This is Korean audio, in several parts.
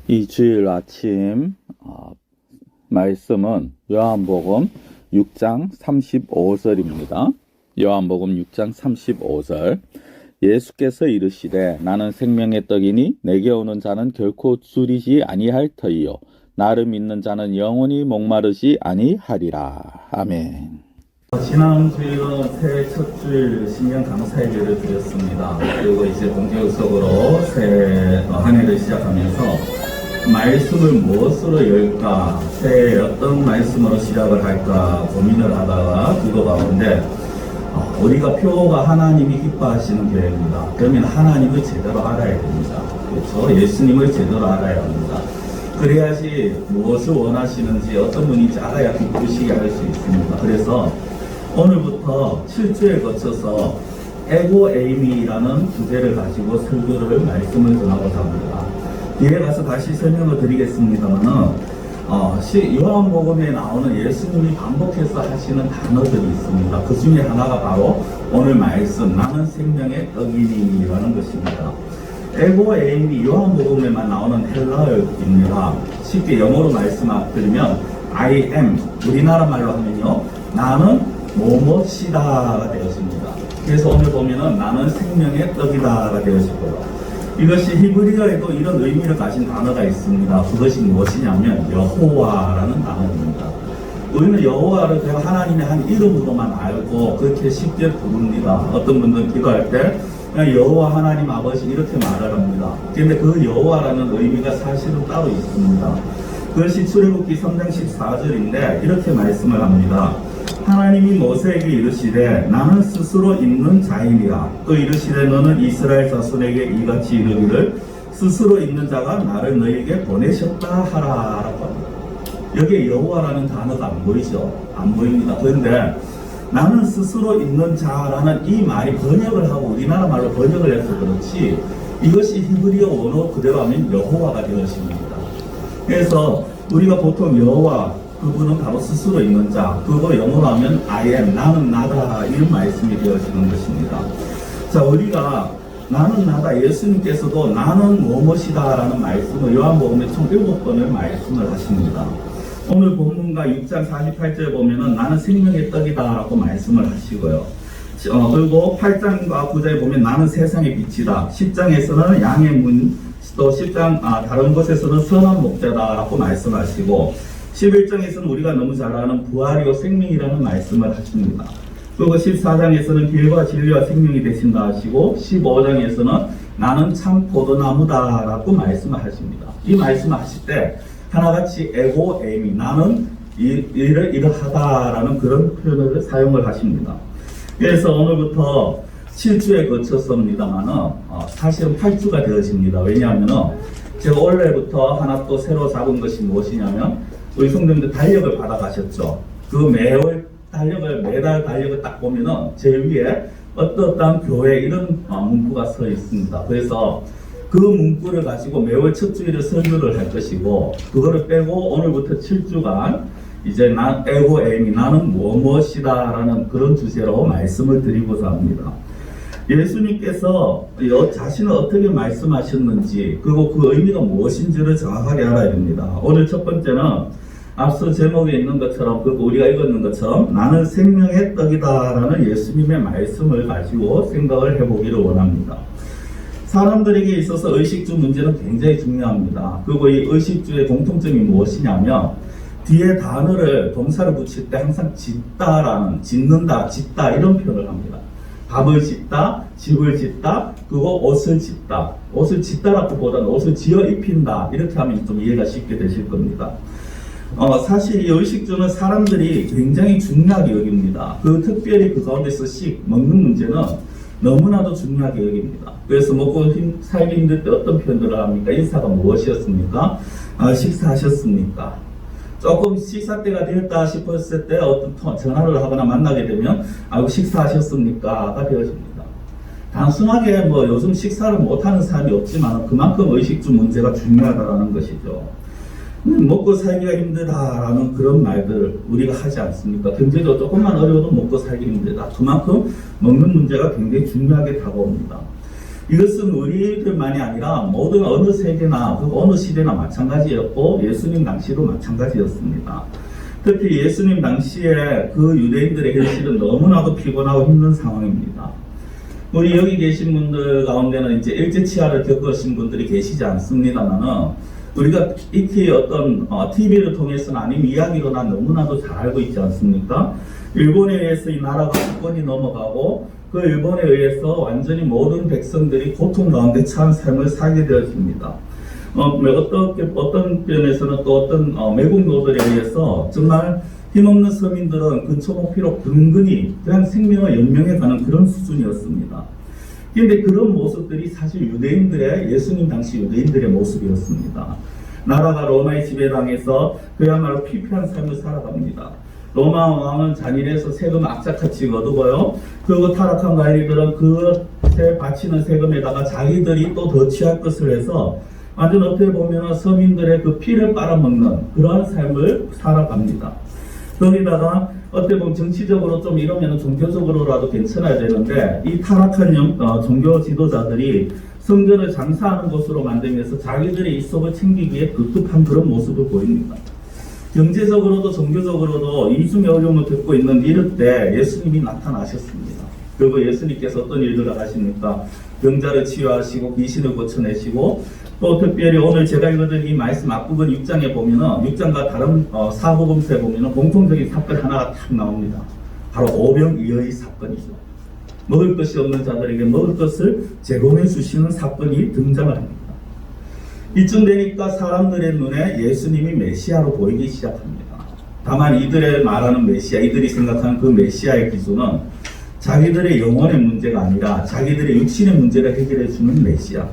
이 주일 아침 말씀은 요한복음 6장 35절입니다. 요한복음 6장 35절. 예수께서 이르시되 나는 생명의 떡이니 내게 오는 자는 결코 줄이지 아니할 터이요 나를 믿는 자는 영원히 목마르지 아니하리라. 아멘. 지난주일은 새해 첫 주일 신년 감사 예배를 드렸습니다. 그리고 이제 본격적으로 새해 한 해를 시작하면서 말씀을 무엇으로 열까, 새해 어떤 말씀으로 시작을 할까 고민을 하다가 기도 가운데 우리가 표가 하나님이 기뻐하시는 교회입니다. 그러면 하나님을 제대로 알아야 됩니다. 그렇죠? 예수님을 제대로 알아야 합니다. 그래야지 무엇을 원하시는지 어떤 분인지 알아야 기쁘시게 할 수 있습니다. 그래서 오늘부터 7주에 거쳐서 에고 에이미라는 주제를 가지고 설교를 말씀을 전하고자 합니다. 뒤에 가서 다시 설명을 드리겠습니다만은 요한복음에 나오는 예수님이 반복해서 하시는 단어들이 있습니다. 그 중에 하나가 바로 오늘 말씀 나는 생명의 떡이니라는 것입니다. 에고 에이미 요한복음에만 나오는 헬라어입니다. 쉽게 영어로 말씀드리면 I am, 우리나라 말로 하면요 나는 뭐뭐시다가 되었습니다. 그래서 오늘 보면은 나는 생명의 떡이다가 되었고요. 이것이 히브리어에도 이런 의미를 가진 단어가 있습니다. 그것이 무엇이냐면 여호와라는 단어입니다. 우리는 여호와를 그냥 하나님의 한 이름으로만 알고 그렇게 쉽게 부릅니다. 어떤 분들은 기도할 때 그냥 여호와 하나님 아버지 이렇게 말을 합니다. 그런데 그 여호와라는 의미가 사실은 따로 있습니다. 그것이 출애굽기 3장 14절인데 이렇게 말씀을 합니다. 하나님이 모세에게 이르시되 나는 스스로 있는 자이니라. 또 이르시되 너는 이스라엘 자손에게 이같이 이르기를 스스로 있는 자가 나를 너희에게 보내셨다 하라 라고 합니다. 여기에 여호와라는 단어가 안 보이죠? 안 보입니다. 그런데 나는 스스로 있는 자라는 이 말이 번역을 하고 우리나라 말로 번역을 해서 그렇지 이것이 히브리어 원어 그대로 하면 여호와가 되어집니다. 그래서 우리가 보통 여호와 그분은 바로 스스로 있는 자, 그거 영어로 하면 I am, 나는 나다 이런 말씀이 되어지는 것입니다. 자, 우리가 나는 나다, 예수님께서도 나는 무엇이다 라는 말씀을 요한복음에 총 7번을 말씀을 하십니다. 오늘 본문과 6장 48절에 보면은 나는 생명의 떡이다 라고 말씀을 하시고요. 그리고 8장과 9장에 보면 나는 세상의 빛이다. 10장에서는 양의 문, 또 10장 다른 곳에서는 선한 목자다 라고 말씀하시고 11장에서는 우리가 너무 잘 아는 부활이요 생명이라는 말씀을 하십니다. 그리고 14장에서는 길과 진리와 생명이 되신다 하시고 15장에서는 나는 참 포도나무다 라고 말씀을 하십니다. 이 말씀을 하실 때 하나같이 에고 에이미 나는 이러하다라는 그런 표현을 사용을 하십니다. 그래서 오늘부터 7주에 거쳤습니다만은 사실은 8주가 되어집니다. 왜냐하면 제가 원래부터 하나 또 새로 잡은 것이 무엇이냐면 우리 성도님들 달력을 받아가셨죠. 그 매달 달력을 딱 보면은 제일 위에 어떠한 교회 이런 문구가 써 있습니다. 그래서 그 문구를 가지고 매월 첫 주일에 설교를 할 것이고 그거를 빼고 오늘부터 7주간 이제 난 에고 에이미 나는 무엇이다 라는 그런 주제로 말씀을 드리고자 합니다. 예수님께서 자신은 어떻게 말씀하셨는지 그리고 그 의미가 무엇인지를 정확하게 알아야 됩니다. 오늘 첫 번째는 앞서 제목에 있는 것처럼 그리고 우리가 읽었는 것처럼 나는 생명의 떡이다 라는 예수님의 말씀을 가지고 생각을 해보기를 원합니다. 사람들에게 있어서 의식주 문제는 굉장히 중요합니다. 그리고 이 의식주의 공통점이 무엇이냐면 뒤에 단어를 동사를 붙일 때 항상 짓다라는 짓는다, 짓다 이런 표현을 합니다. 밥을 짓다, 집을 짓다, 그리고 옷을 짓다. 옷을 짓다라고 보다는 옷을 지어 입힌다. 이렇게 하면 좀 이해가 쉽게 되실 겁니다. 사실 이 의식주는 사람들이 굉장히 중요하게 여깁니다. 특별히 그 가운데서 먹는 문제는 너무나도 중요하게 여깁니다. 그래서 먹고 살기 힘들 때 어떤 표현들을 합니까? 인사가 무엇이었습니까? 식사하셨습니까? 조금 식사 때가 되었다 싶었을 때 어떤 전화를 하거나 만나게 되면 식사하셨습니까?가 되어집니다. 단순하게 요즘 식사를 못하는 사람이 없지만 그만큼 의식주 문제가 중요하다는 것이죠. 먹고 살기가 힘들다라는 그런 말들 우리가 하지 않습니까? 경제적으로 조금만 어려워도 먹고 살기 힘들다. 그만큼 먹는 문제가 굉장히 중요하게 다가옵니다. 이것은 우리들만이 아니라 모든 어느 세대나 어느 시대나 마찬가지였고 예수님 당시도 마찬가지였습니다. 특히 예수님 당시에 그 유대인들의 현실은 너무나도 피곤하고 힘든 상황입니다. 우리 여기 계신 분들 가운데는 이제 일제치하를 겪으신 분들이 계시지 않습니다만은 우리가 익히 어떤 TV를 통해서나 아니면 이야기로나 너무나도 잘 알고 있지 않습니까? 일본에 의해서 이 나라가 주권이 넘어가고 그 일본에 의해서 완전히 모든 백성들이 고통 가운데 처한 삶을 살게 되었습니다. 어떤 면에서는 또 어떤 매국노들에 의해서 정말 힘없는 서민들은 근처 목표로 근근히 그냥 생명을 연명해가는 그런 수준이었습니다. 그런데 그런 모습들이 사실 예수님 당시 유대인들의 모습이었습니다. 나라가 로마의 지배당해서 그야말로 피폐한 삶을 살아갑니다. 로마 왕은 잔인해서 세금 악착같이 거두고요. 그리고 타락한 관리들은 그것에 바치는 세금에다가 자기들이 또 더 취할 것을 해서 완전 어떻게 보면 서민들의 그 피를 빨아먹는 그러한 삶을 살아갑니다. 거기다가 어떻게 보면 정치적으로 좀 이러면 종교적으로라도 괜찮아야 되는데 이 타락한 종교 지도자들이 성전을 장사하는 곳으로 만들면서 자기들의 입속을 챙기기 위해 급급한 그런 모습을 보입니다. 경제적으로도 종교적으로도 이중의 어려움을 겪고 있는 이럴 때 예수님이 나타나셨습니다. 그리고 예수님께서 어떤 일들을 하십니까? 병자를 치유하시고 귀신을 고쳐내시고 또 특별히 오늘 제가 읽어드린 이 말씀 앞부분 6장에 보면은 6장과 다른 사복음서에 보면은 공통적인 사건 하나가 딱 나옵니다. 바로 오병이어의 사건이죠. 먹을 것이 없는 자들에게 먹을 것을 제공해 주시는 사건이 등장을 합니다. 이쯤 되니까 사람들의 눈에 예수님이 메시아로 보이기 시작합니다. 다만 이들의 말하는 메시아, 이들이 생각하는 그 메시아의 기준은 자기들의 영혼의 문제가 아니라 자기들의 육신의 문제를 해결해 주는 메시아.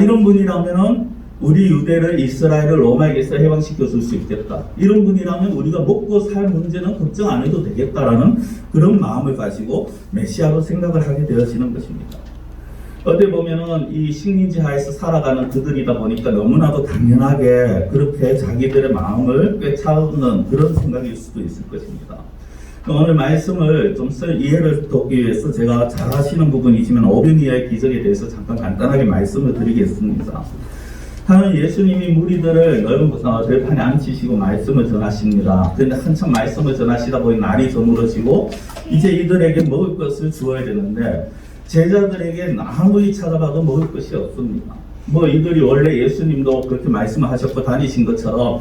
이런 분이라면은 우리 유대를 이스라엘을 로마에게서 해방시켜 줄 수 있겠다. 이런 분이라면 우리가 먹고 살 문제는 걱정 안 해도 되겠다라는 그런 마음을 가지고 메시아로 생각을 하게 되어지는 것입니다. 어떻게 보면은 이 식민지 하에서 살아가는 그들이다 보니까 너무나도 당연하게 그렇게 자기들의 마음을 꿰차는 그런 생각일 수도 있을 것입니다. 오늘 말씀을 좀 이해를 돕기 위해서 제가 잘 아시는 부분이지만 오병이어의 기적에 대해서 잠깐 간단하게 말씀을 드리겠습니다. 하는 예수님이 무리들을 넓은 들판에 앉히시고 말씀을 전하십니다. 그런데 한참 말씀을 전하시다 보니 날이 저물어지고 이제 이들에게 먹을 것을 주어야 되는데 제자들에게 아무리 찾아봐도 먹을 것이 없습니다. 이들이 원래 예수님도 그렇게 말씀을 하셨고 다니신 것처럼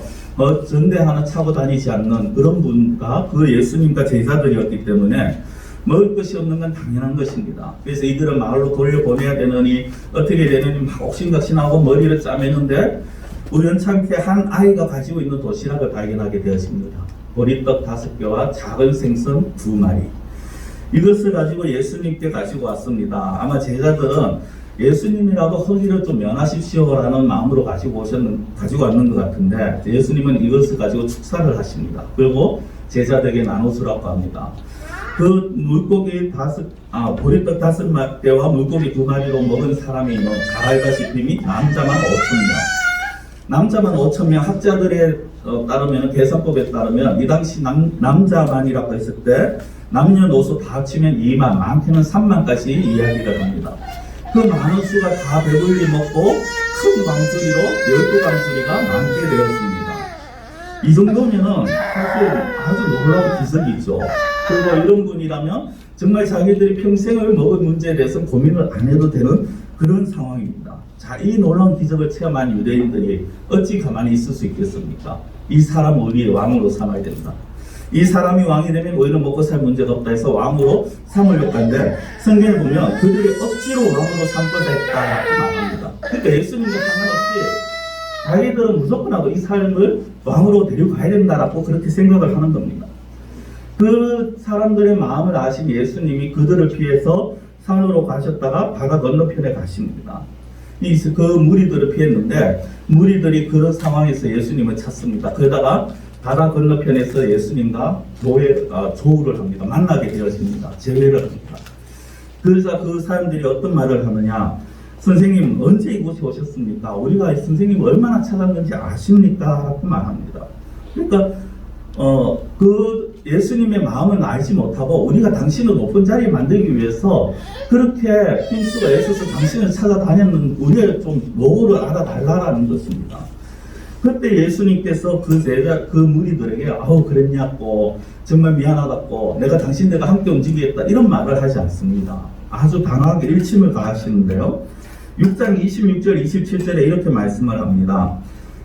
전대 하나 차고 다니지 않는 그런 분과 그 예수님과 제자들이었기 때문에 먹을 것이 없는 건 당연한 것입니다. 그래서 이들은 마을로 돌려보내야 되느니 어떻게 되느니 막 옥신각신하고 머리를 짜매는데 우연찮게 한 아이가 가지고 있는 도시락을 발견하게 되었습니다. 보리떡 5개와 작은 생선 2마리. 이것을 가지고 예수님께 가지고 왔습니다. 아마 제자들은 예수님이라도 허기를 좀 면하십시오라는 마음으로 가지고 왔는 것 같은데 예수님은 이것을 가지고 축사를 하십니다. 그리고 제자들에게 나눠주라고 합니다. 그 물고기 보리떡 5개와 물고기 2마리로 먹은 사람이 잘 알다시피 남자만 5,000명. 남자만 5,000명 학자들에 따르면 계산법에 따르면 이 당시 남자만이라고 했을 때 남녀노소 다 합치면 2만, 많게는 3만까지 이야기를 합니다. 그 많은 수가 다 배불리 먹고 큰 광주리로 12광주리가 남게 되었습니다. 이 정도면은 사실 아주 놀라운 기적이죠. 그리고 이런 분이라면 정말 자기들이 평생을 먹을 문제에 대해서 고민을 안 해도 되는 그런 상황입니다. 자, 이 놀라운 기적을 체험한 유대인들이 어찌 가만히 있을 수 있겠습니까? 이 사람 우리의 왕으로 삼아야 된다. 이 사람이 왕이 되면 오히려 먹고 살 문제가 없다 해서 왕으로 삼으려고 하는데 성경에 보면 그들이 억지로 왕으로 삼고자 했다고 말합니다. 그러니까 예수님과 상관없이 자기들은 무조건 하고 이 삶을 왕으로 데려가야 된다라고 그렇게 생각을 하는 겁니다. 그 사람들의 마음을 아신 예수님이 그들을 피해서 산으로 가셨다가 바다 건너편에 가십니다. 그 무리들을 피했는데 무리들이 그런 상황에서 예수님을 찾습니다. 그러다가 바다 건너편에서 예수님과 조우를 합니다. 만나게 되어집니다. 재회를 합니다. 그래서 그 사람들이 어떤 말을 하느냐. 선생님 언제 이곳에 오셨습니까? 우리가 선생님 얼마나 찾았는지 아십니까? 라고 말합니다. 그러니까 그 예수님의 마음은 알지 못하고 우리가 당신을 높은 자리에 만들기 위해서 그렇게 힘쓰고 애써서 당신을 찾아다녔는 우리의 좀 노고를 알아달라는 것입니다. 그때 예수님께서 그 무리들에게 아우 그랬냐고 정말 미안하다고 내가 당신들과 함께 움직이겠다 이런 말을 하지 않습니다. 아주 단호하게 일침을 가하시는데요. 6장 26절 27절에 이렇게 말씀을 합니다.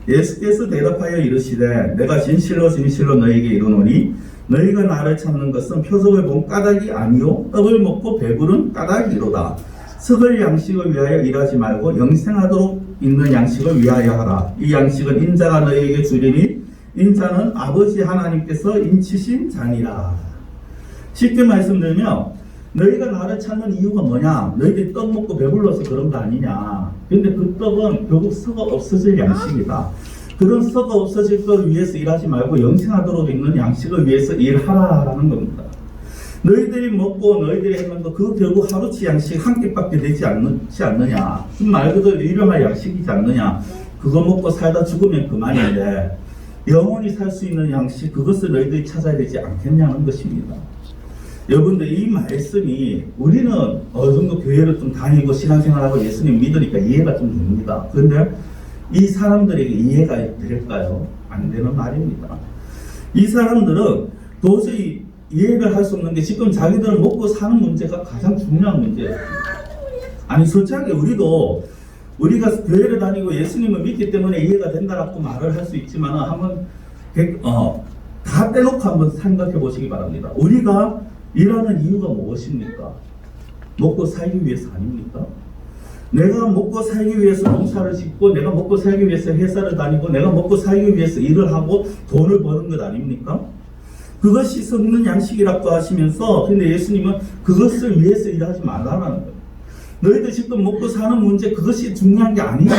예수께서 대답하여 이르시되 내가 진실로 진실로 너희에게 이르노니 너희가 나를 찾는 것은 표적을 본 까닭이 아니요 떡을 먹고 배부른 까닭이로다. 썩을 양식을 위하여 일하지 말고 영생하도록 있는 양식을 위하여 하라. 이 양식은 인자가 너희에게 주리니 인자는 아버지 하나님께서 인치신 자니라. 쉽게 말씀드리면 너희가 나를 찾는 이유가 뭐냐? 너희들이 떡 먹고 배불러서 그런 거 아니냐? 근데 그 떡은 결국 썩어 없어질 양식이다. 그런 썩어 없어질 걸 위해서 일하지 말고 영생하도록 있는 양식을 위해서 일하라라는 겁니다. 너희들이 먹고 너희들이 했는 거 그거 결국 하루치 양식 한 끼밖에 되지 않느냐? 말 그대로 일용할 양식이지 않느냐? 그거 먹고 살다 죽으면 그만인데 영원히 살 수 있는 양식 그것을 너희들이 찾아야 되지 않겠냐는 것입니다. 여러분들 이 말씀이 우리는 어느 정도 교회를 좀 다니고 신앙생활하고 예수님 믿으니까 이해가 좀 됩니다. 그런데 이 사람들에게 이해가 될까요? 안 되는 말입니다. 이 사람들은 도저히 이해를 할 수 없는 게 지금 자기들은 먹고 사는 문제가 가장 중요한 문제예요. 아니 솔직하게 우리가 교회를 다니고 예수님을 믿기 때문에 이해가 된다라고 말을 할 수 있지만 한번 다 떼놓고 한번 생각해 보시기 바랍니다. 우리가 일하는 이유가 무엇입니까? 먹고 살기 위해서 아닙니까? 내가 먹고 살기 위해서 농사를 짓고 내가 먹고 살기 위해서 회사를 다니고 내가 먹고 살기 위해서 일을 하고 돈을 버는 것 아닙니까? 그것이 썩는 양식이라고 하시면서 근데 예수님은 그것을 위해서 일하지 말라는 거예요. 너희들 지금 먹고 사는 문제 그것이 중요한 게 아니에요.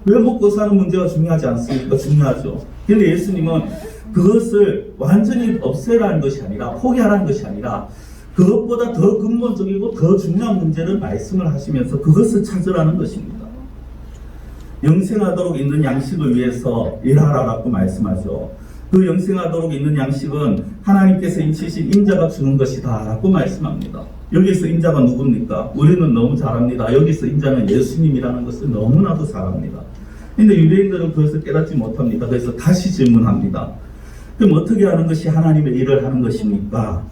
왜 먹고 사는 문제가 중요하지 않습니까? 중요하죠. 근데 예수님은 그것을 완전히 없애라는 것이 아니라 포기하라는 것이 아니라 그것보다 더 근본적이고 더 중요한 문제를 말씀을 하시면서 그것을 찾으라는 것입니다. 영생하도록 있는 양식을 위해서 일하라라고 말씀하죠. 그 영생하도록 있는 양식은 하나님께서 인치신 인자가 주는 것이다 라고 말씀합니다. 여기서 인자가 누굽니까? 우리는 너무 잘 압니다. 여기서 인자는 예수님이라는 것을 너무나도 잘 압니다. 근데 유대인들은 그것을 깨닫지 못합니다. 그래서 다시 질문합니다. 그럼 어떻게 하는 것이 하나님의 일을 하는 것입니까?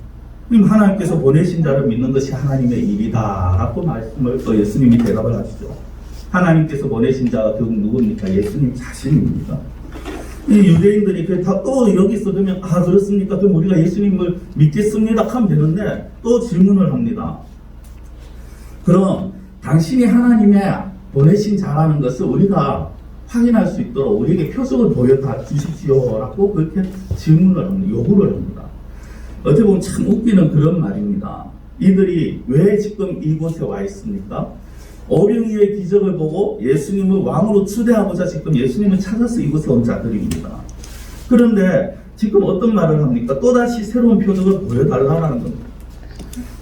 그럼 하나님께서 보내신 자를 믿는 것이 하나님의 일이다 라고 말씀을 또 예수님이 대답을 하시죠. 하나님께서 보내신 자가 결국 누굽니까? 예수님 자신입니다. 이 유대인들이 또 여기서 그러면 그렇습니까? 그럼 우리가 예수님을 믿겠습니다 하면 되는데 또 질문을 합니다. 그럼 당신이 하나님의 보내신 자라는 것을 우리가 확인할 수 있도록 우리에게 표적을 보여다 주십시오 라고 그렇게 질문을 합니다. 요구를 합니다. 어떻게 보면 참 웃기는 그런 말입니다. 이들이 왜 지금 이곳에 와 있습니까? 어령이의 기적을 보고 예수님을 왕으로 추대하고자 지금 예수님을 찾아서 이곳에 온 자들입니다. 그런데 지금 어떤 말을 합니까? 또다시 새로운 표적을 보여달라는 겁니다.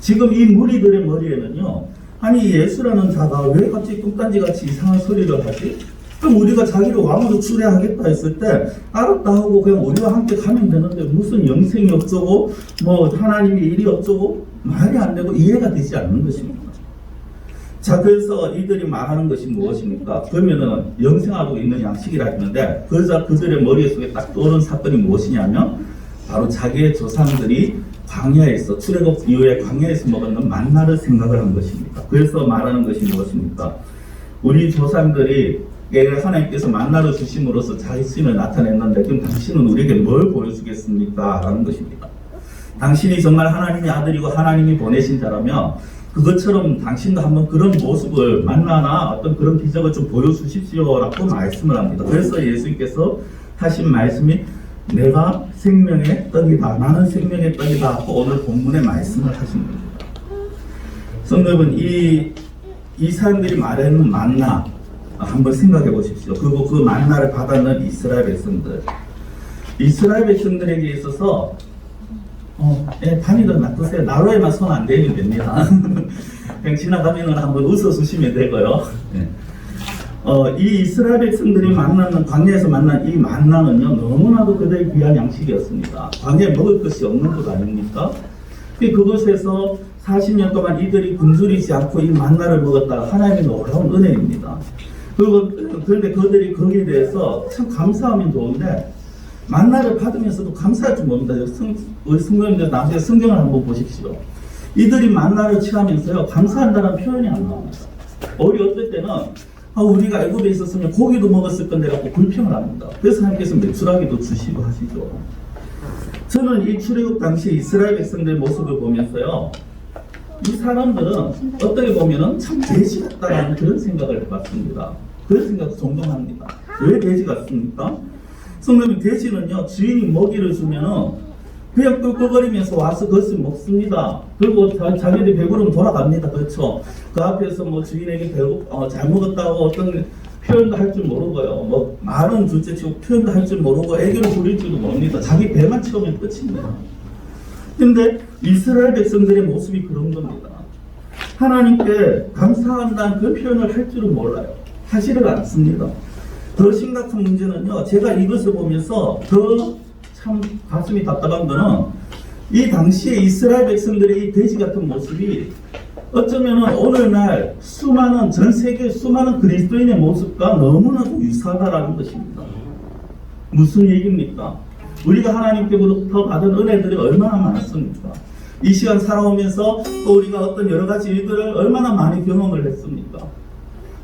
지금 이 무리들의 머리에는요, 아니 예수라는 자가 왜 갑자기 뚱딴지같이 이상한 소리를 하지? 그럼 우리가 자기를 왕으로 추대하겠다 했을 때 알았다 하고 그냥 우리와 함께 가면 되는데 무슨 영생이 어쩌고 뭐 하나님의 일이 어쩌고 말이 안 되고 이해가 되지 않는 것입니다. 자, 그래서 이들이 말하는 것이 무엇입니까? 그러면은 영생하고 있는 양식이라 했는데 그들의 머릿속에 딱 떠오른 사건이 무엇이냐면 바로 자기의 조상들이 광야에서 출애굽 이후에 광야에서 먹었는 만나를 생각을 한 것입니다. 그래서 말하는 것이 무엇입니까? 우리 조상들이 하나님께서 만나를 주심으로써 자신을 나타냈는데 그럼 당신은 우리에게 뭘 보여주겠습니까? 라는 것입니다. 당신이 정말 하나님의 아들이고 하나님이 보내신 자라면 그것처럼 당신도 한번 그런 모습을 만나나 어떤 그런 기적을 좀 보여주십시오 라고 말씀을 합니다. 그래서 예수님께서 하신 말씀이 내가 생명의 떡이다. 나는 생명의 떡이다. 하고 오늘 본문의 말씀을 하신 겁니다. 성도 여러분, 이 사람들이 말하는 만나 한번 생각해 보십시오. 그리고 그 만나를 받았는 이스라엘 백성들. 이스라엘 백성들에게 있어서 반이든 놔두세요. 나로에만 손 안 대면 됩니다. 그냥 지나가면 한번 웃어주시면 되고요. 이 이스라엘 백성들이 만나는 광야에서 만난 이 만나는요 너무나도 그들의 귀한 양식이었습니다. 광야에 먹을 것이 없는 것 아닙니까? 그곳에서 40년 동안 이들이 굶주리지 않고 이 만나를 먹었다. 하나님의 놀라운 은혜입니다. 그런데 그들이 거기에 대해서 참 감사하면 좋은데 만나를 받으면서도 감사할 줄 모릅니다. 우리 성도님들 나중에 성경을 한번 보십시오. 이들이 만나를 취하면서요 감사한다는 표현이 안 나옵니다. 우리 어떨 때는 우리가 애굽에 있었으면 고기도 먹었을 건데 라고 불평을 합니다. 그래서 하나님께서 메추라기도 주시고 하시죠. 저는 이 출애굽 당시 이스라엘 백성들의 모습을 보면서요 이 사람들은 어떻게 보면은 참 돼지 같다라는 그런 생각을 해봤습니다. 그런 생각도 종종 합니다. 왜 돼지 같습니까? 성도님, 돼지는요 주인이 먹이를 주면은 그냥 꿀꿀거리면서 와서 그것을 먹습니다. 그리고 자기들이 배부르면 돌아갑니다. 그렇죠? 그 앞에서 뭐 주인에게 잘 먹었다고 어떤 표현도 할 줄 모르고요. 뭐 말은 둘째치고 표현도 할 줄 모르고 애교를 부릴 줄도 모릅니다. 자기 배만 채우면 끝입니다. 근데 이스라엘 백성들의 모습이 그런 겁니다. 하나님께 감사한다는 그 표현을 할 줄은 몰라요. 하지를 않습니다. 더 심각한 문제는요. 제가 이것을 보면서 더 참 가슴이 답답한 거는 이 당시에 이스라엘 백성들의 이 돼지 같은 모습이 어쩌면 오늘날 전 세계 수많은 그리스도인의 모습과 너무나도 유사하다라는 것입니다. 무슨 얘기입니까? 우리가 하나님께부터 받은 은혜들이 얼마나 많았습니까? 이 시간 살아오면서 또 우리가 어떤 여러 가지 일들을 얼마나 많이 경험을 했습니까?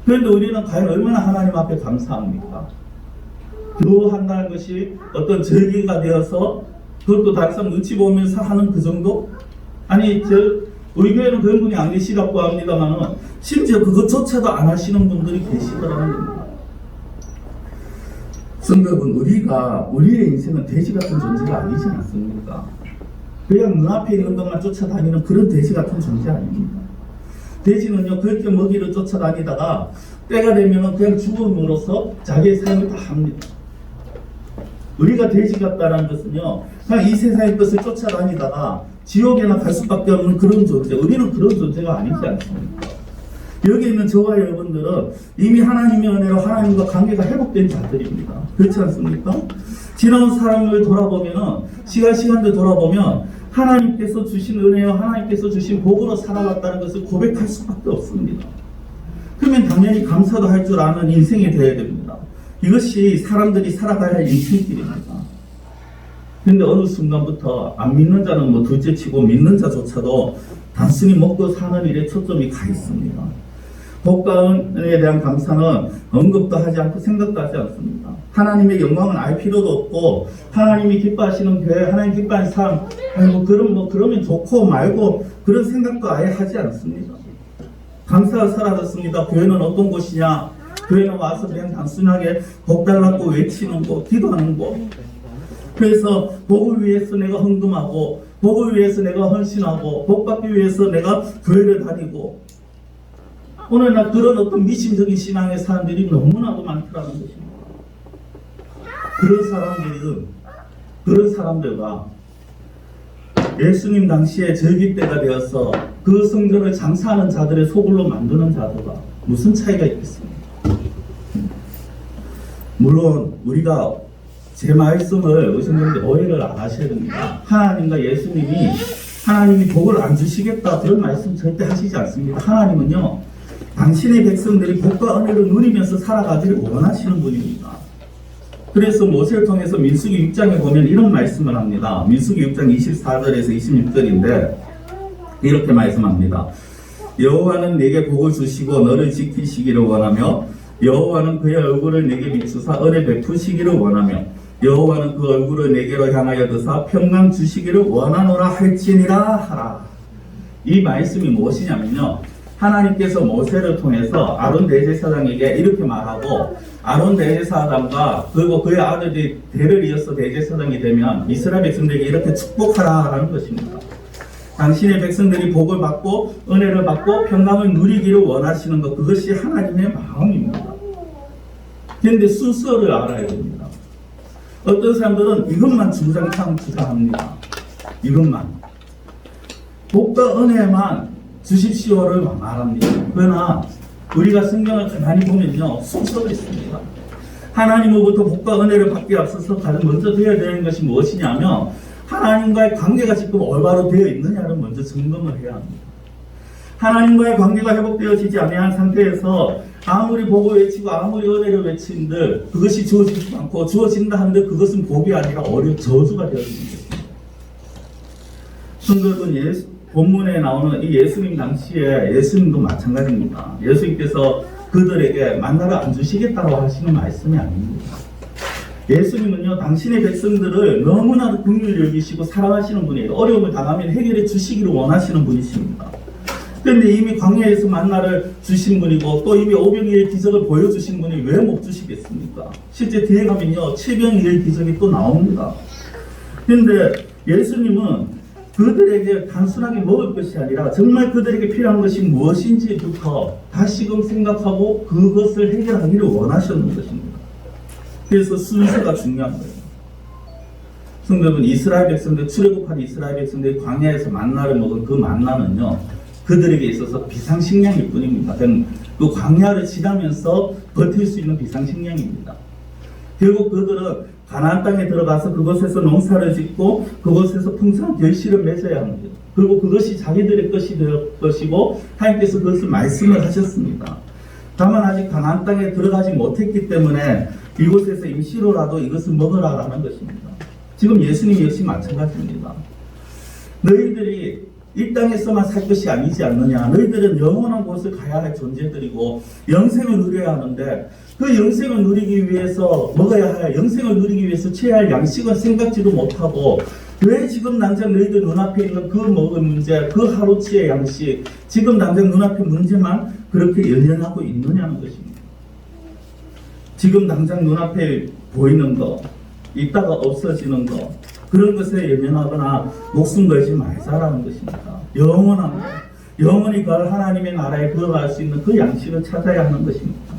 그런데 우리는 과연 얼마나 하나님 앞에 감사합니까? 기도한다는 것이 어떤 절기가 되어서 그것도 당장 눈치 보면서 하는 그 정도? 아니 우리 교회는 그런 분이 안 계시다고 합니다만 심지어 그것조차도 안 하시는 분들이 계시더라는 겁니다. 성도 여러분, 우리의 인생은 돼지 같은 존재가 아니지 않습니까? 그냥 눈앞에 있는 것만 쫓아다니는 그런 돼지 같은 존재 아닙니다. 돼지는요 그렇게 먹이를 쫓아다니다가 때가 되면 그냥 죽음으로써 자기의 삶을 다 합니다. 우리가 돼지 같다는 것은요 그냥 이 세상의 것을 쫓아다니다가 지옥에나 갈 수밖에 없는 그런 존재. 우리는 그런 존재가 아니지 않습니까? 여기 있는 저와 여러분들은 이미 하나님의 은혜로 하나님과 관계가 회복된 자들입니다. 그렇지 않습니까? 지나온 사람을 돌아보면은 시간들 돌아보면 하나님께서 주신 은혜와 하나님께서 주신 복으로 살아왔다는 것을 고백할 수밖에 없습니다. 그러면 당연히 감사도 할 줄 아는 인생이 되어야 됩니다. 이것이 사람들이 살아가야 할 인생길입니다. 근데 어느 순간부터 안 믿는 자는 뭐 둘째치고 믿는 자조차도 단순히 먹고 사는 일에 초점이 가 있습니다. 복과 은혜에 대한 감사는 언급도 하지 않고 생각도 하지 않습니다. 하나님의 영광은 알 필요도 없고 하나님이 기뻐하시는 교회, 하나님 기뻐하는 삶, 그러면 좋고 말고 그런 생각도 아예 하지 않습니다. 감사가 사라졌습니다. 교회는 어떤 곳이냐? 교회는 와서 그냥 단순하게 복 달라고 외치는 곳, 기도하는 곳. 그래서 복을 위해서 내가 헌금하고 복을 위해서 내가 헌신하고 복 받기 위해서 내가 교회를 다니고 오늘날 그런 어떤 미심적인 신앙의 사람들이 너무나도 많더라는 것입니다. 그런 사람들과 예수님 당시에 절기 때가 되어서 그 성전을 장사하는 자들의 소굴로 만드는 자들과 무슨 차이가 있겠습니까? 물론 우리가 제 말씀을 의심되는데 오해를 안 하셔야 됩니다. 하나님과 하나님이 복을 안 주시겠다 그런 말씀 절대 하시지 않습니다. 하나님은요 당신의 백성들이 복과 은혜를 누리면서 살아가기를 원하시는 분입니다. 그래서 모세를 통해서 민수기 6장에 보면 이런 말씀을 합니다. 민수기 6장 24절에서 26절인데 이렇게 말씀합니다. 여호와는 내게 복을 주시고 너를 지키시기를 원하며 여호와는 그의 얼굴을 내게 비추사 은혜 베푸시기를 원하며 여호와는 그 얼굴을 내게로 향하여 드사 평강 주시기를 원하노라 할지니라 하라. 이 말씀이 무엇이냐면요 하나님께서 모세를 통해서 아론 대제사장에게 이렇게 말하고 아론 대제사장과 그리고 그의 아들이 대를 이어서 대제사장이 되면 이스라엘 백성들에게 이렇게 축복하라라는 것입니다. 당신의 백성들이 복을 받고 은혜를 받고 평강을 누리기를 원하시는 것, 그것이 하나님의 마음입니다. 그런데 순서를 알아야 됩니다. 어떤 사람들은 이것만 주장합니다. 이것만 복과 은혜만 주십시오를 말합니다. 그러나 우리가 성경을 가만히 보면요, 순서가 있습니다. 하나님으로부터 복과 은혜를 받기 앞서서 가장 먼저 되어야 되는 것이 무엇이냐면 하나님과의 관계가 지금 올바로 되어 있느냐를 먼저 점검을 해야 합니다. 하나님과의 관계가 회복되어지지 아니한 상태에서 아무리 복을 외치고 아무리 은혜를 외친들 그것이 주어지지 않고 주어진다 한들 그것은 복이 아니라 오히려 저주가 되어지는 것입니다. 성도들은 본문에 나오는 이 예수님 당시에 예수님도 마찬가지입니다. 예수님께서 그들에게 만나를 안 주시겠다고 하시는 말씀이 아닙니다. 예수님은요, 당신의 백성들을 너무나도 긍휼히 여기시고 사랑하시는 분이에요. 어려움을 당하면 해결해 주시기를 원하시는 분이십니다. 그런데 이미 광야에서 만나를 주신 분이고 또 이미 오병이의 기적을 보여주신 분이 왜 못 주시겠습니까? 실제 뒤에 가면요, 칠병이의 기적이 또 나옵니다. 그런데 예수님은 그들에게 단순하게 먹을 것이 아니라 정말 그들에게 필요한 것이 무엇인지부터 다시금 생각하고 그것을 해결하기를 원하셨는 것입니다. 그래서 순서가 중요한 거예요. 성경은 이스라엘 백성들, 출애굽한 이스라엘 백성들이 광야에서 만나를 먹은 그 만나는요, 그들에게 있어서 비상식량일 뿐입니다. 그 광야를 지나면서 버틸 수 있는 비상식량입니다. 결국 그들은 가나안 땅에 들어가서 그곳에서 농사를 짓고 그곳에서 풍성한 결실을 맺어야 합니다. 그리고 그것이 자기들의 것이 될 것이고 하나님께서 그것을 말씀을 하셨습니다. 다만 아직 가나안 땅에 들어가지 못했기 때문에 이곳에서 임시로라도 이것을 먹으라라는 것입니다. 지금 예수님 역시 마찬가지입니다. 너희들이 이 땅에서만 살 것이 아니지 않느냐. 너희들은 영원한 곳을 가야 할 존재들이고 영생을 누려야 하는데 그 영생을 누리기 위해서 먹어야 할, 영생을 누리기 위해서 취해야 할 양식은 생각지도 못하고 왜 지금 당장 너희들 눈앞에 있는 그 먹을 문제, 그 하루치의 양식, 지금 당장 눈앞에 문제만 그렇게 연연하고 있느냐는 것입니다. 지금 당장 눈앞에 보이는 거, 이따가 없어지는 거, 그런 것에 연연하거나 목숨 걸지 말자라는 것입니다. 영원한 것, 영원히 갈 하나님의 나라에 들어갈 수 있는 그 양식을 찾아야 하는 것입니다.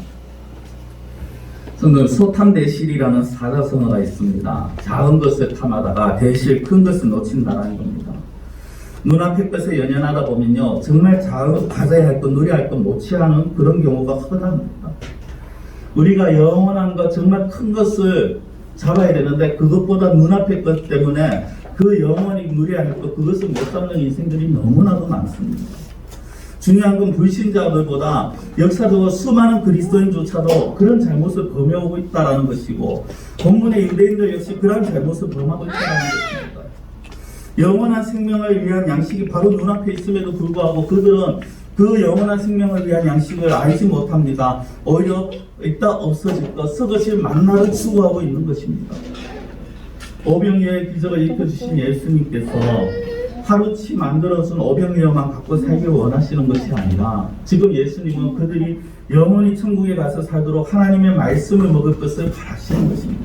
성경 소탐대실이라는 사자성어가 있습니다. 작은 것을 탐하다가 대실 큰 것을 놓친다라는 겁니다. 눈앞의 것에 연연하다 보면요, 정말 가져야 할 것, 누려야 할 것 못 취하는 그런 경우가 허다합니다. 우리가 영원한 것, 정말 큰 것을 잡아야 되는데 그것보다 눈앞의 것 때문에 그 영원히 누려야 할 것, 그것을 못 잡는 인생들이 너무나도 많습니다. 중요한 건 불신자들보다 역사적으로 수많은 그리스도인조차도 그런 잘못을 범해오고 있다는 것이고 본문의 유대인들 역시 그런 잘못을 범하고 있다는 것입니다. 영원한 생명을 위한 양식이 바로 눈앞에 있음에도 불구하고 그들은 그 영원한 생명을 위한 양식을 알지 못합니다. 오히려 이따 없어질 것, 썩어질 만나를 추구하고 있는 것입니다. 오병이어의 기적을 일으켜주신 예수님께서 하루치 만들어준 오병이어만 갖고 살기를 원하시는 것이 아니라 지금 예수님은 그들이 영원히 천국에 가서 살도록 하나님의 말씀을 먹을 것을 바라시는 것입니다.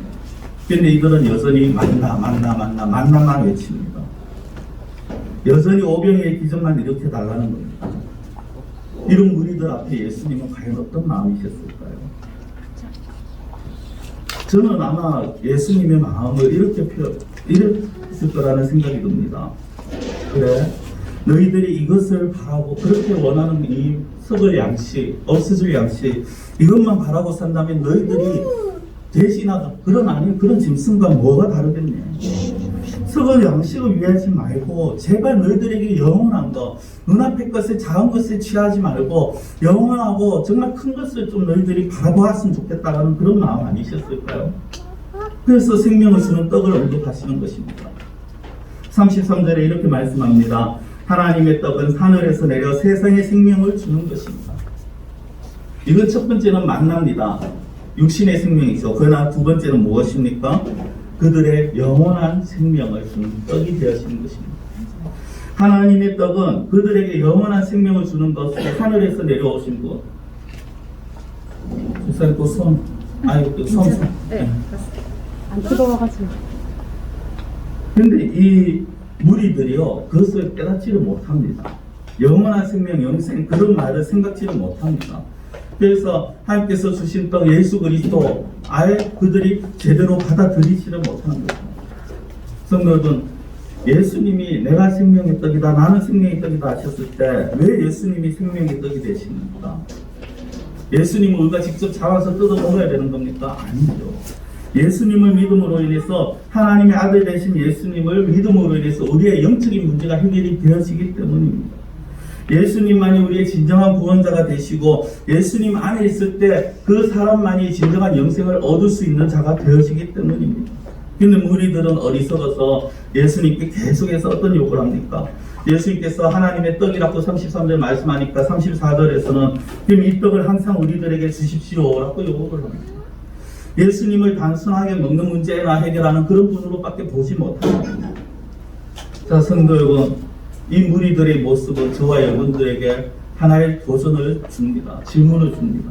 그런데 이들은 여전히 만나만 외칩니다. 여전히 오병이어의 기적만 일으켜달라는 겁니다. 이런 무리들 앞에 예수님은 과연 어떤 마음이셨을까요? 저는 아마 예수님의 마음을 이랬을 거라는 생각이 듭니다. 그래, 너희들이 이것을 바라고 그렇게 원하는 이 썩을 양식, 없어질 양식, 이것만 바라고 산다면 너희들이 대신하다 그런 짐승과 뭐가 다르겠냐. 썩을 양식을 위하지 말고 제발 너희들에게 영원한 것, 눈앞의 것에 작은 것에 취하지 말고 영원하고 정말 큰 것을 좀 너희들이 바라보았으면 좋겠다라는 그런 마음 아니셨을까요? 그래서 생명을 주는 떡을 언급하시는 것입니다. 33절에 이렇게 말씀합니다. 하나님의 떡은 하늘에서 내려 세상에 생명을 주는 것입니다. 이건 첫 번째는 만납니다. 육신의 생명이죠. 그러나 두 번째는 무엇입니까? 그들의 영원한 생명을 주는 떡이 되어지는 것입니다. 하나님의 떡은 그들에게 영원한 생명을 주는 것을 하늘에서 내려오신 것. 주사님 또 손. 네. 안 뜨거워가지고. 근데 이 무리들이요, 그것을 깨닫지를 못합니다. 영원한 생명, 영생, 그런 말을 생각지를 못합니다. 그래서 하나님께서 주신 떡 예수 그리스도 아예 그들이 제대로 받아들이지를 못하는 것입니다. 성도 여러분, 예수님이 내가 생명의 떡이다, 나는 생명의 떡이다 하셨을 때 왜 예수님이 생명의 떡이 되십니까? 예수님을 우리가 직접 잡아서 뜯어 먹어야 되는 겁니까? 아니죠. 예수님을 믿음으로 인해서 하나님의 아들 되신 예수님을 믿음으로 인해서 우리의 영적인 문제가 해결이 되어지기 때문입니다. 예수님만이 우리의 진정한 구원자가 되시고 예수님 안에 있을 때 그 사람만이 진정한 영생을 얻을 수 있는 자가 되어지기 때문입니다. 근데 무리들은 어리석어서 예수님께 계속해서 어떤 요구를 합니까? 예수님께서 하나님의 떡이라고 33절 말씀하니까 34절에서는 그럼 이 떡을 항상 우리들에게 주십시오라고 요구를 합니다. 예수님을 단순하게 먹는 문제나 해결하는 그런 분으로밖에 보지 못합니다. 자, 성도 여러분, 이 무리들의 모습은 저와 여러분들에게 하나의 도전을 줍니다. 질문을 줍니다.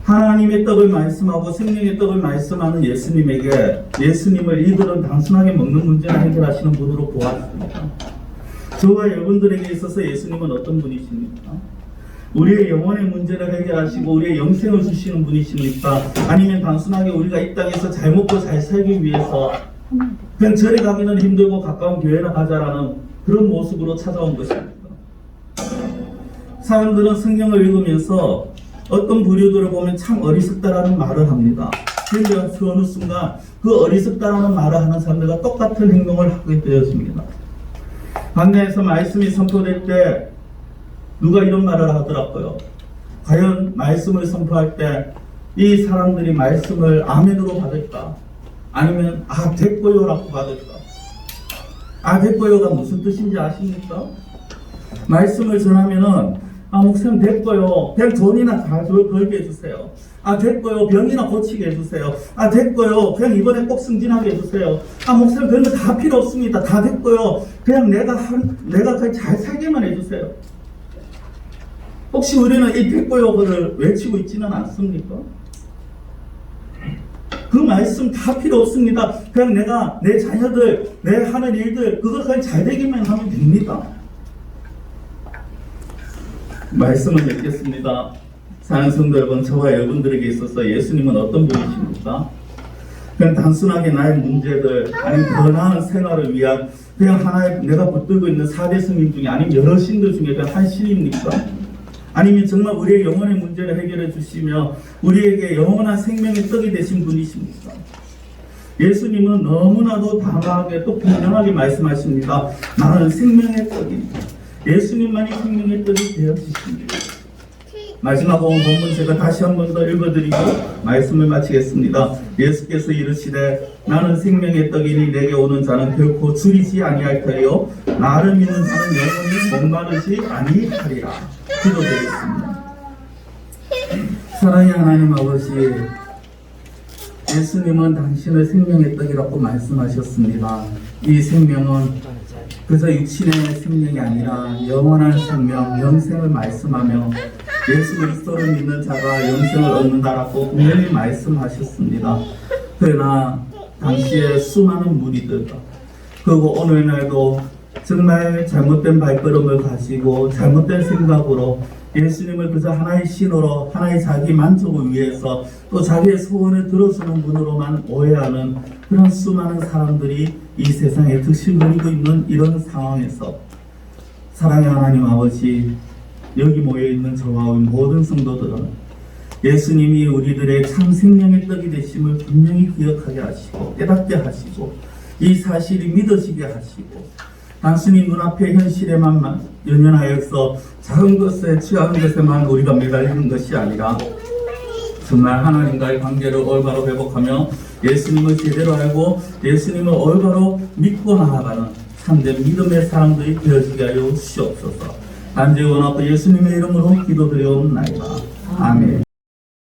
하나님의 떡을 말씀하고 생명의 떡을 말씀하는 예수님에게 예수님을 이들은 단순하게 먹는 문제나 해결하시는 분으로 보았습니다. 저와 여러분들에게 있어서 예수님은 어떤 분이십니까? 우리의 영혼의 문제를 해결하시고 우리의 영생을 주시는 분이십니까? 아니면 단순하게 우리가 이 땅에서 잘 먹고 잘 살기 위해서 그냥 절에 가기는 힘들고 가까운 교회나 가자라는 그런 모습으로 찾아온 것입니까? 사람들은 성경을 읽으면서 어떤 부류들을 보면 참 어리석다라는 말을 합니다. 그런데 그 어느 순간 그 어리석다라는 말을 하는 사람들과 똑같은 행동을 하게 되어집니다. 반대에서 말씀이 선포될 때 누가 이런 말을 하더라고요. 과연 말씀을 선포할 때 이 사람들이 말씀을 아멘으로 받을까? 아니면 됐고요라고 받을까? 됐고요가 무슨 뜻인지 아십니까? 말씀을 전하면은 목사님 됐고요. 그냥 돈이나 다 벌게 해주세요. 됐고요. 병이나 고치게 해주세요. 됐고요. 그냥 이번에 꼭 승진하게 해주세요. 목사님 그런 거 다 필요 없습니다. 다 됐고요. 그냥 내가 그냥 잘 살게만 해주세요. 혹시 우리는 이 됐고요를 외치고 있지는 않습니까? 그 말씀 다 필요 없습니다. 그냥 내가 내 자녀들, 내 하는 일들 그걸 그냥 잘 되기만 하면 됩니다. 말씀을 맺겠습니다. 사랑하는 성도 여러분, 저와 여러분들에게 있어서 예수님은 어떤 분이십니까? 그냥 단순하게 나의 문제들 아니면 더 나은 생활을 위한 그냥 하나의 내가 붙들고 있는 4대 스님 중에 아니면 여러 신들 중에 그냥 한 신입니까? 아니면 정말 우리의 영혼의 문제를 해결해 주시며 우리에게 영원한 생명의 떡이 되신 분이십니까? 예수님은 너무나도 담대하게 또 분명하게 말씀하십니다. 나는 생명의 떡입니다. 예수님만이 생명의 떡이 되어주십니다. 마지막 본문 제가 다시 한 번 더 읽어드리고 말씀을 마치겠습니다. 예수께서 이르시되 나는 생명의 떡이니 내게 오는 자는 결코 줄이지 아니할 터이요 나를 믿는 자는 영원히 목마르지 아니하리라. 기도드리겠습니다. 사랑의 하나님 아버지, 예수님은 당신의 생명의 떡이라고 말씀하셨습니다. 이 생명은 그저 육신의 생명이 아니라 영원한 생명, 영생을 말씀하며 예수 그리스도를 믿는 자가 영생을 얻는다라고 분명히 말씀하셨습니다. 그러나 당시에 수많은 무리들과 그리고 오늘날도 정말 잘못된 발걸음을 가지고 잘못된 생각으로 예수님을 그저 하나의 신으로 하나의 자기 만족을 위해서 또 자기의 소원을 들어주는 분으로만 오해하는 그런 수많은 사람들이 이 세상에 득실거리고 있는 이런 상황에서 사랑의 하나님 아버지, 여기 모여있는 저와 우리 모든 성도들은 예수님이 우리들의 참 생명의 떡이 되심을 분명히 기억하게 하시고 깨닫게 하시고 이 사실이 믿어지게 하시고 단순히 눈앞의 현실에만 연연하여서 작은 것에 취한 것에만 우리가 매달리는 것이 아니라 정말 하나님과의 관계를 올바로 회복하며 예수님을 제대로 알고 예수님을 올바로 믿고 나아가는 참된 믿음의 사람들이 되어지게 하여 주시옵소서. 간절히 원하고 예수님의 이름으로 기도드려옵나이다. 아멘.